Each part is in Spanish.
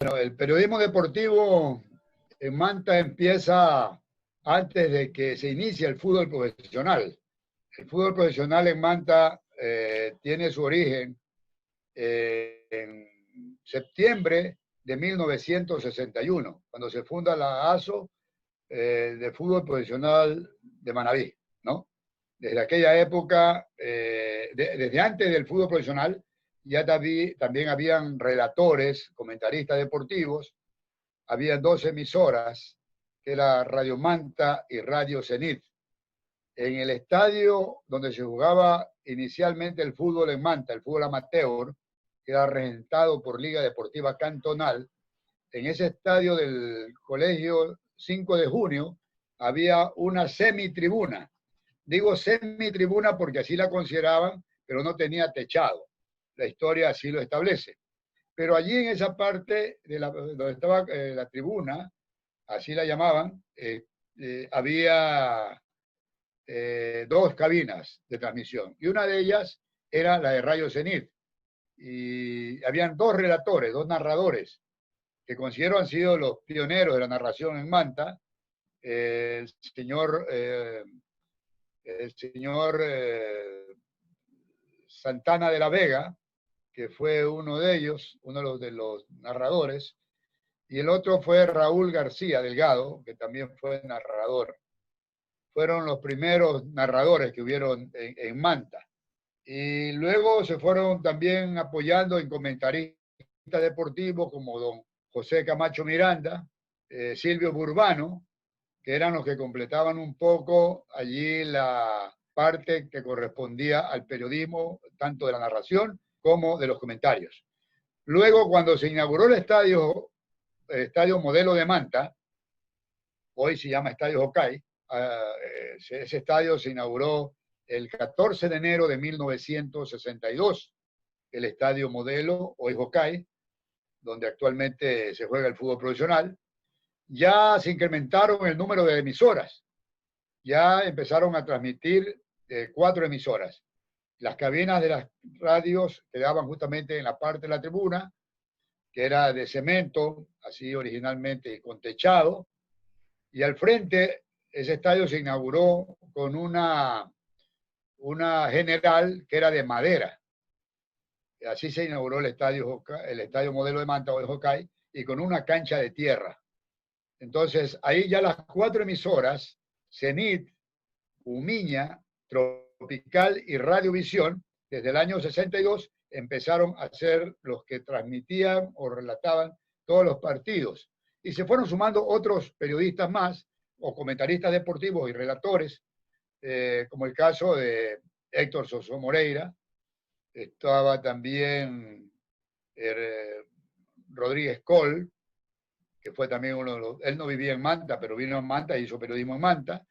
Bueno, el periodismo deportivo en Manta empieza antes de que se inicie el fútbol profesional. El fútbol profesional en Manta tiene su origen en septiembre de 1961, cuando se funda la ASO de fútbol profesional de Manabí, ¿no? Desde aquella época, desde antes del fútbol profesional, ya también habían relatores, comentaristas deportivos, había dos emisoras, que era Radio Manta y Radio Cenit. En el estadio donde se jugaba inicialmente el fútbol en Manta, el fútbol amateur, que era regentado por Liga Deportiva Cantonal, en ese estadio del Colegio 5 de Junio había una semitribuna. Digo semitribuna porque así la consideraban, pero no tenía techado. La historia así lo establece. Pero allí en esa parte donde estaba la tribuna, así la llamaban, había dos cabinas de transmisión y una de ellas era la de Radio Cenit. Y habían dos relatores, dos narradores, que considero han sido los pioneros de la narración en Manta, el señor, Santana de la Vega, que fue uno de ellos, uno de los narradores, y el otro fue Raúl García Delgado, que también fue narrador. Fueron los primeros narradores que hubieron en Manta. Y luego se fueron también apoyando en comentaristas deportivos como don José Camacho Miranda, Silvio Burbano, que eran los que completaban un poco allí la parte que correspondía al periodismo, tanto de la narración como de los comentarios. Luego, cuando se inauguró el estadio modelo de Manta, hoy se llama Estadio Hokkay, ese estadio se inauguró el 14 de enero de 1962, el estadio modelo, hoy Hokkay, donde actualmente se juega el fútbol profesional. Ya se incrementaron el número de emisoras, ya empezaron a transmitir 4 emisoras. Las cabinas de las radios quedaban justamente en la parte de la tribuna, que era de cemento, así originalmente con techado, y al frente ese estadio se inauguró con una general que era de madera. Así se inauguró el estadio modelo de Manta o de Hokkay, y con una cancha de tierra. Entonces, ahí ya las 4 emisoras, Cenit, Umiña, Tropical y Radiovisión, desde el año 62, empezaron a ser los que transmitían o relataban todos los partidos. Y se fueron sumando otros periodistas más, o comentaristas deportivos y relatores, como el caso de Héctor Soso Moreira. Estaba también Rodríguez Col, que fue también uno de los, él no vivía en Manta, pero vino en Manta y hizo periodismo en Manta.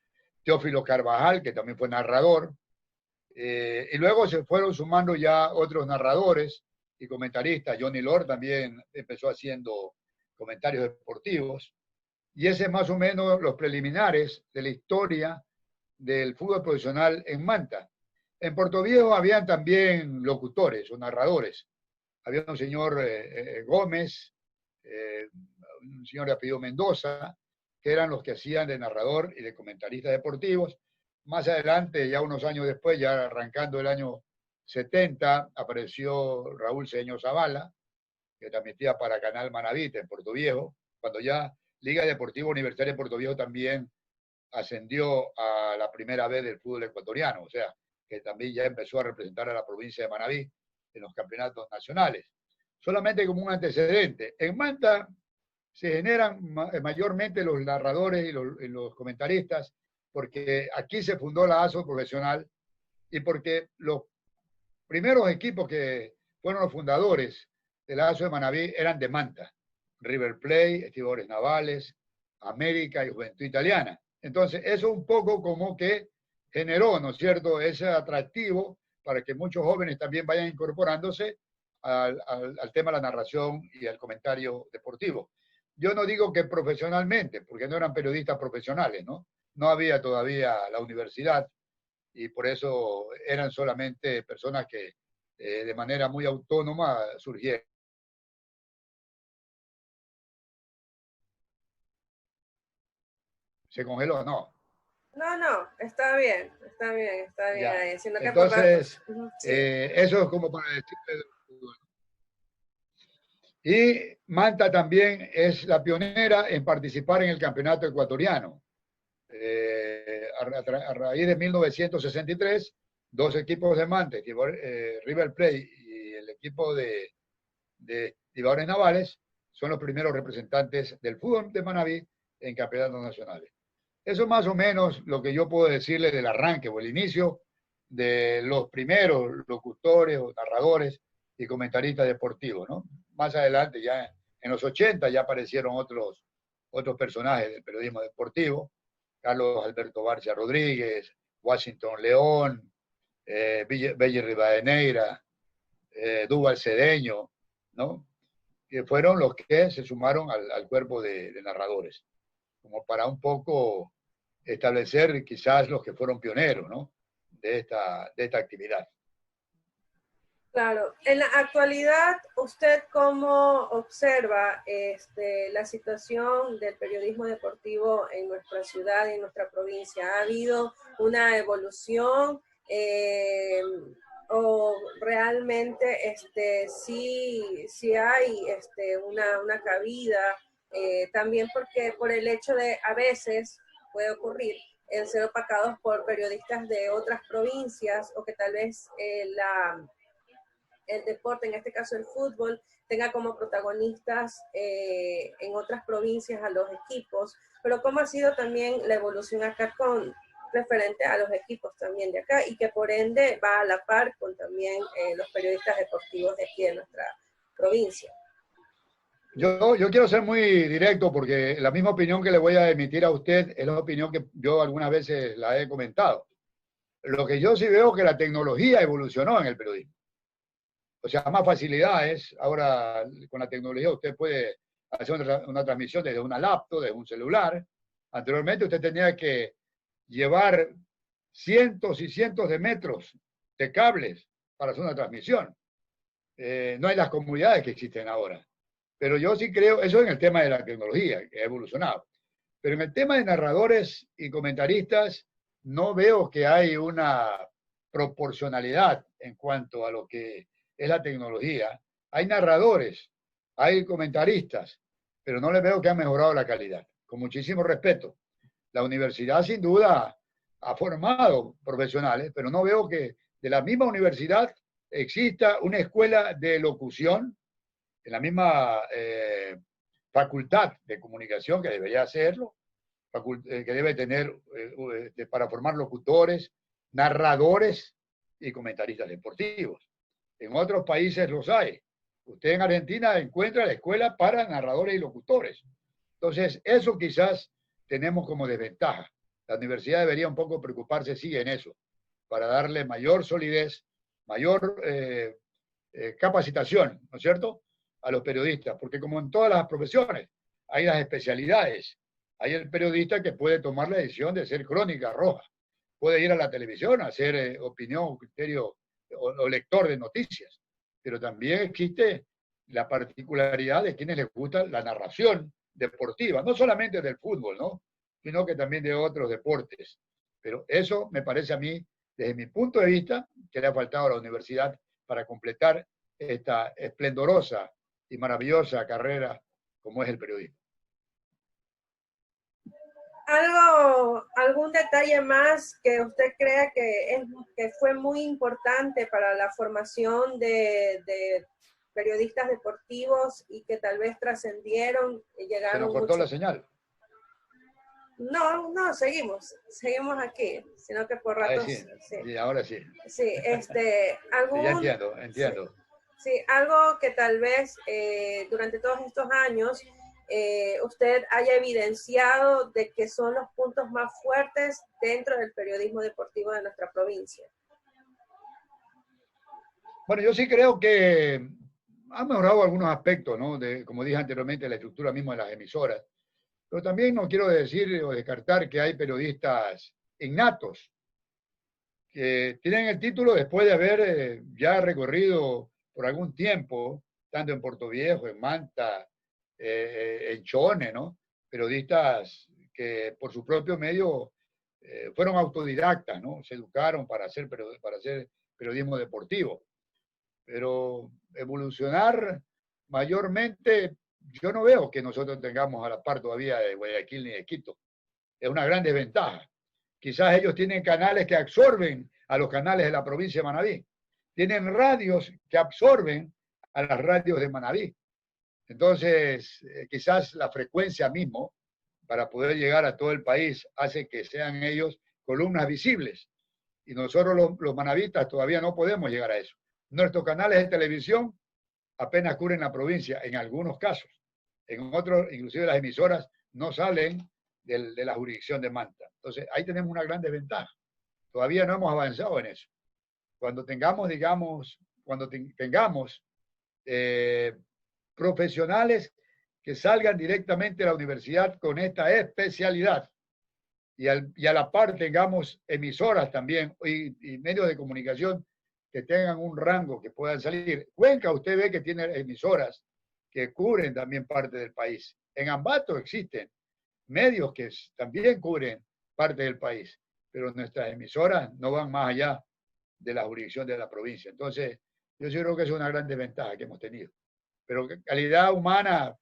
Teófilo Carvajal, que también fue narrador. Y luego se fueron sumando ya otros narradores y comentaristas. Johnny Lord también empezó haciendo comentarios deportivos. Y ese es más o menos los preliminares de la historia del fútbol profesional en Manta. En Puerto Viejo habían también locutores o narradores. Había un señor Gómez, un señor de apellido Mendoza, que eran los que hacían de narrador y de comentarista deportivos. Más adelante, ya unos años después, ya arrancando el año 70, apareció Raúl Cedeño Zavala, que transmitía para Canal Manavita en Puerto Viejo, cuando ya Liga Deportiva Universitaria de Puerto Viejo también ascendió a la primera vez del fútbol ecuatoriano, o sea, que también ya empezó a representar a la provincia de Manabí en los campeonatos nacionales. Solamente como un antecedente, en Manta se generan mayormente los narradores y los comentaristas, porque aquí se fundó la ASO profesional y porque los primeros equipos que fueron los fundadores de la ASO de Manabí eran de Manta: River Plate, Estibadores Navales, América y Juventud Italiana. Entonces, eso un poco como que generó, ¿no es cierto?, ese atractivo para que muchos jóvenes también vayan incorporándose al tema de la narración y al comentario deportivo. Yo no digo que profesionalmente, porque no eran periodistas profesionales, ¿no? No había todavía la universidad y por eso eran solamente personas que de manera muy autónoma surgieron. ¿Se congeló? No. No, no, está bien, está bien Ya. ahí, sino que por ratos. Entonces, Sí. eso es como para decirle. Y Manta también es la pionera en participar en el campeonato ecuatoriano. A raíz de 1963, dos equipos de Manta, River Plate y el equipo de Tiburones Navales, son los primeros representantes del fútbol de Manabí en campeonatos nacionales. Eso es más o menos lo que yo puedo decirle del arranque o el inicio de los primeros locutores o narradores y comentaristas deportivos, ¿no? Más adelante, ya en los 80, ya aparecieron otros personajes del periodismo deportivo, Carlos Alberto Barcia Rodríguez, Washington León, Belli Rivadeneira, Duval Cedeño, ¿no? Que fueron los que se sumaron al cuerpo de narradores, como para un poco establecer quizás los que fueron pioneros, ¿no? De esta actividad. Claro, en la actualidad, ¿usted cómo observa la situación del periodismo deportivo en nuestra ciudad y en nuestra provincia? ¿Ha habido una evolución o realmente sí hay una cabida? También porque por el hecho de a veces puede ocurrir el ser opacados por periodistas de otras provincias o que tal vez el deporte, en este caso el fútbol, tenga como protagonistas en otras provincias a los equipos, pero cómo ha sido también la evolución acá con referente a los equipos también de acá y que por ende va a la par con también los periodistas deportivos de aquí de nuestra provincia. Yo quiero ser muy directo porque la misma opinión que le voy a emitir a usted es la opinión que yo algunas veces la he comentado. Lo que yo sí veo es que la tecnología evolucionó en el periodismo. O sea, más facilidades. Ahora, con la tecnología, usted puede hacer una transmisión desde una laptop, desde un celular. Anteriormente, usted tenía que llevar cientos y cientos de metros de cables para hacer una transmisión. No hay las comodidades que existen ahora. Pero yo sí creo, eso en el tema de la tecnología, que ha evolucionado. Pero en el tema de narradores y comentaristas, no veo que hay una proporcionalidad en cuanto a lo que es la tecnología. Hay narradores, hay comentaristas, pero no les veo que han mejorado la calidad. Con muchísimo respeto. La universidad sin duda ha formado profesionales, pero no veo que de la misma universidad exista una escuela de locución, en la misma facultad de comunicación que debería hacerlo, que debe tener para formar locutores, narradores y comentaristas deportivos. En otros países los hay. Usted en Argentina encuentra la escuela para narradores y locutores. Entonces, eso quizás tenemos como desventaja. La universidad debería un poco preocuparse, sí, en eso, para darle mayor solidez, mayor capacitación, ¿no es cierto?, a los periodistas, porque como en todas las profesiones, hay las especialidades. Hay el periodista que puede tomar la decisión de ser crónica roja, puede ir a la televisión a hacer opinión, criterio o lector de noticias, pero también existe la particularidad de quienes les gusta la narración deportiva, no solamente del fútbol, ¿no?, sino que también de otros deportes. Pero eso me parece a mí, desde mi punto de vista, que le ha faltado a la universidad para completar esta esplendorosa y maravillosa carrera como es el periodismo. ¿Algún detalle más que usted crea que fue muy importante para la formación de periodistas deportivos y que tal vez trascendieron y Se nos llegaron cortó mucho? la señal. No, seguimos aquí, sino que por Ahí ratos, sí, sí. sí, ahora sí. Sí, Sí, ya algún, entiendo, sí, entiendo. sí, algo que tal vez durante todos estos años usted haya evidenciado de que son los puntos más fuertes dentro del periodismo deportivo de nuestra provincia. Bueno, yo sí creo que ha mejorado algunos aspectos, ¿no? Como dije anteriormente, la estructura misma de las emisoras. Pero también no quiero decir o descartar que hay periodistas innatos que tienen el título después de haber ya recorrido por algún tiempo, tanto en Puerto Viejo, en Manta, en Chone, ¿no? Periodistas que por su propio medio fueron autodidactas, ¿no? Se educaron para hacer periodismo deportivo. Pero evolucionar mayormente, yo no veo que nosotros tengamos a la par todavía de Guayaquil ni de Quito. Es una gran desventaja. Quizás ellos tienen canales que absorben a los canales de la provincia de Manabí. Tienen radios que absorben a las radios de Manabí. Entonces, quizás la frecuencia mismo, para poder llegar a todo el país, hace que sean ellos columnas visibles. Y nosotros los manavistas todavía no podemos llegar a eso. Nuestros canales de televisión apenas cubren la provincia, en algunos casos. En otros, inclusive las emisoras, no salen de la jurisdicción de Manta. Entonces, ahí tenemos una gran desventaja. Todavía no hemos avanzado en eso. Cuando tengamos, digamos, profesionales que salgan directamente de la universidad con esta especialidad y a la par tengamos emisoras también y medios de comunicación que tengan un rango, que puedan salir. Cuenca, usted ve que tiene emisoras que cubren también parte del país. En Ambato existen medios que también cubren parte del país, pero nuestras emisoras no van más allá de la jurisdicción de la provincia. Entonces, yo sí creo que es una gran desventaja que hemos tenido. Pero calidad humana,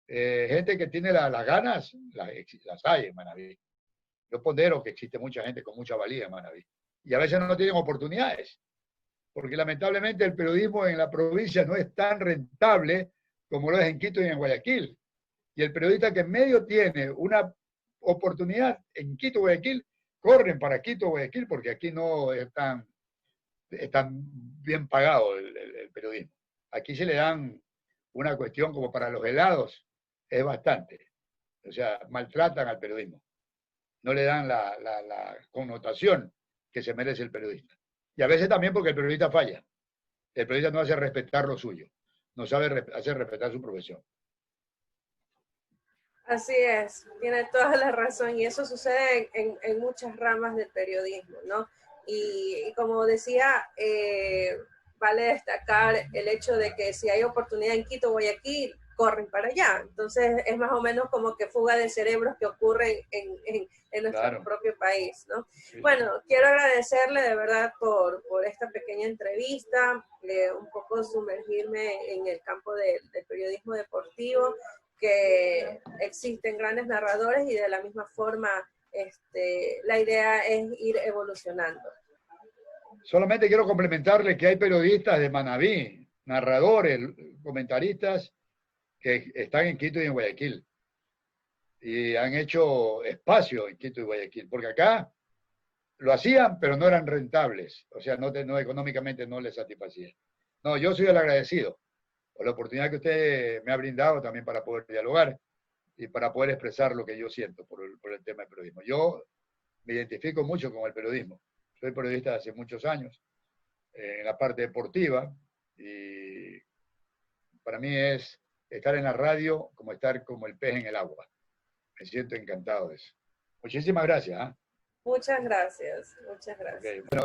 gente que tiene las ganas, las hay en Manabí. Yo pondero que existe mucha gente con mucha valía en Manabí. Y a veces no tienen oportunidades, porque lamentablemente el periodismo en la provincia no es tan rentable como lo es en Quito y en Guayaquil. Y el periodista que en medio tiene una oportunidad en Quito, Guayaquil, corren para Quito, Guayaquil, porque aquí no es tan bien pagado el periodismo. Aquí se le dan una cuestión como para los helados, es bastante. O sea, maltratan al periodismo. No le dan la connotación que se merece el periodista. Y a veces también porque el periodista falla. El periodista no hace respetar lo suyo, no sabe hacer respetar su profesión. Así es, tiene toda la razón y eso sucede en muchas ramas del periodismo, ¿no? Y como decía, vale destacar el hecho de que si hay oportunidad en Quito o Guayaquil, corren para allá. Entonces es más o menos como que fuga de cerebros que ocurren en nuestro Claro. propio país, ¿no? Sí. Bueno, quiero agradecerle de verdad por esta pequeña entrevista, un poco sumergirme en el campo del periodismo deportivo, que existen grandes narradores y de la misma forma la idea es ir evolucionando. Solamente quiero complementarle que hay periodistas de Manabí, narradores, comentaristas que están en Quito y en Guayaquil y han hecho espacio en Quito y Guayaquil, porque acá lo hacían, pero no eran rentables, o sea, no económicamente no les satisfacía. No, yo soy el agradecido por la oportunidad que usted me ha brindado también para poder dialogar y para poder expresar lo que yo siento por el tema del periodismo. Yo me identifico mucho con el periodismo. Soy periodista hace muchos años en la parte deportiva y para mí es estar en la radio como estar como el pez en el agua. Me siento encantado de eso. Muchísimas gracias. Muchas gracias, muchas gracias. Okay. Bueno,